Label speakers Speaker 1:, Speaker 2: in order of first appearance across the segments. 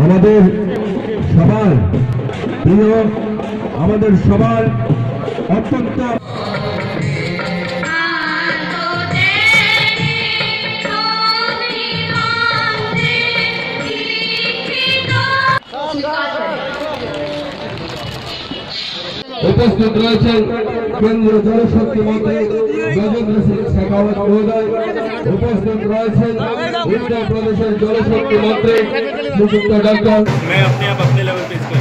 Speaker 1: আমাদের সবার প্রিয়, আমাদের সবার অত্যন্ত উপস্থিত রয়েছেন কেন্দ্রীয় জলশক্তি মন্ত্রী গজেন্দ্র সিং শেখাওয়াত মহোদয়, উপস্থিত রয়েছেন উত্তর প্রদেশের জলশক্তি মন্ত্রী শ্রীযুক্ত ডক্টর।
Speaker 2: मैं अपने लेवल पे इसको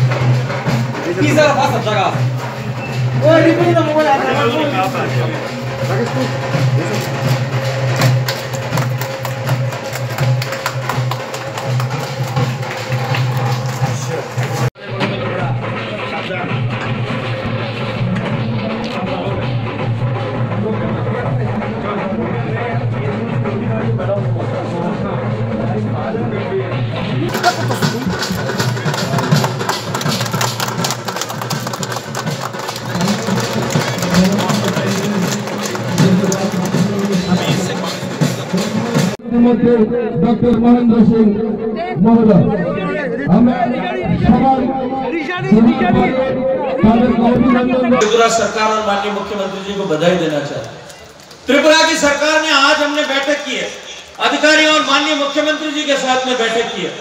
Speaker 1: मुख्यमंत्री डॉक्टर महेंद्र सिंह महोदय,
Speaker 3: त्रिपुरा सरकार और माननीय मुख्यमंत्री जी को बधाई देना चाहते हैं। त्रिपुरा की सरकार ने आज हमने बैठक की है, अधिकारियों और माननीय मुख्यमंत्री जी के साथ में बैठक की है।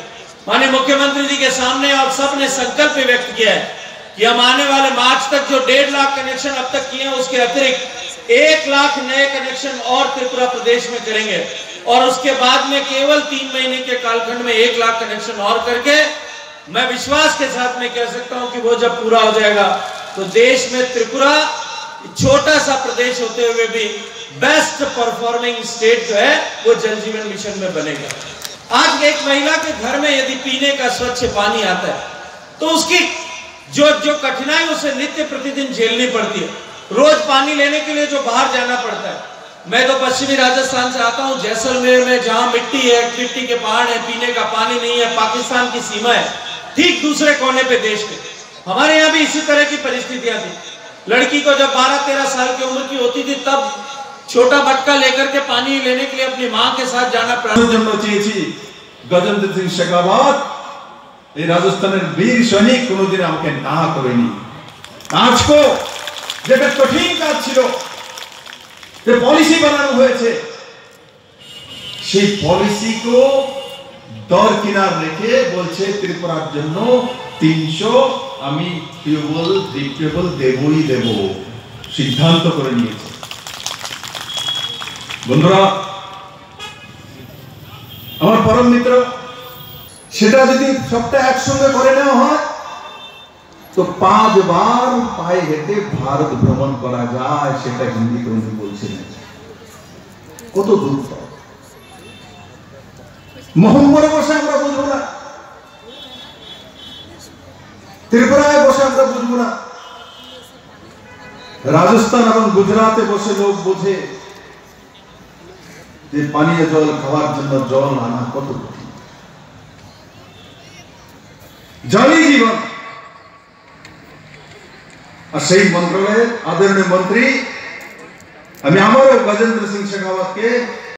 Speaker 3: माननीय मुख्यमंत्री जी के सामने आप सबने संकल्प व्यक्त किया है कि हम आने वाले मार्च तक जो 1.5 लाख कनेक्शन अब तक किए हैं, उसके अतिरिक्त 1 लाख नए कनेक्शन और त्रिपुरा प्रदेश में करेंगे और उसके बाद में केवल 3 महीने के कालखंड में 1 लाख कनेक्शन और करके मैं विश्वास के साथ में कह सकता हूं कि वो जब पूरा हो जाएगा तो देश में त्रिपुरा छोटा सा प्रदेश होते हुए भी बेस्ट परफॉर्मिंग स्टेट जो है वो जल जीवन मिशन में बनेगा। आज एक महिला के घर में यदि पीने का स्वच्छ पानी आता है तो उसकी जो कठिनाई उसे नित्य प्रतिदिन झेलनी पड़ती है। रोज पानी लेने के लिए जो बाहर जाना पड़ता है। मैं तो पश्चिमी राजस्थान से आता हूं, जैसलमेर में जहां मिट्टी है, मिट्टी के पहाड़ है, पीने का पानी नहीं है, पाकिस्तान की सीमा है, ठीक दूसरे कोने पे देश के। हमारे यहाँ भी इसी तरह की परिस्थितियां थी। लड़की को जब 12-13 साल की उम्र की होती थी तब छोटा मटका लेकर के पानी लेने के लिए अपनी माँ के साथ जाना पड़ा।
Speaker 4: गजेंद्र सिंह शेखावत এই রাজস্থানের বীর সৈনিক কোনোদিন আমাকে না করেনি। আজকে যেটা কঠিন কাজ ছিল, যে পলিসি বানানো হয়েছে, সেই পলিসিকে দরকিনার রেখে বলছে ত্রিপুরার জন্য 300 আমি টিউবওয়েল দেবই দেব সিদ্ধান্ত করে নিয়েছে। বন্ধুরা, আমার পরম মিত্র, সেটা যদি সবটা একসঙ্গে করে নেওয়া হয় তো 5 বার পায়ে হেঁটে ভারত ভ্রমণ করা যায়, সেটা হিন্দিতে উনি বলছিলেন। কত দূর মোহাম্মদে বসে আমরা বুঝবো না, ত্রিপুরায় বসে আমরা বুঝবো না, রাজস্থান এবং গুজরাটে বসে লোক বোঝে যে পানীয় জল খাওয়ার জন্য জল আনা কত কঠিন। জলই জীবন। আর সেই মন্ত্রণালয়ের আদরণীয় মন্ত্রী আমি আমারও গজেন্দ্র সিং শেখাওয়াতকে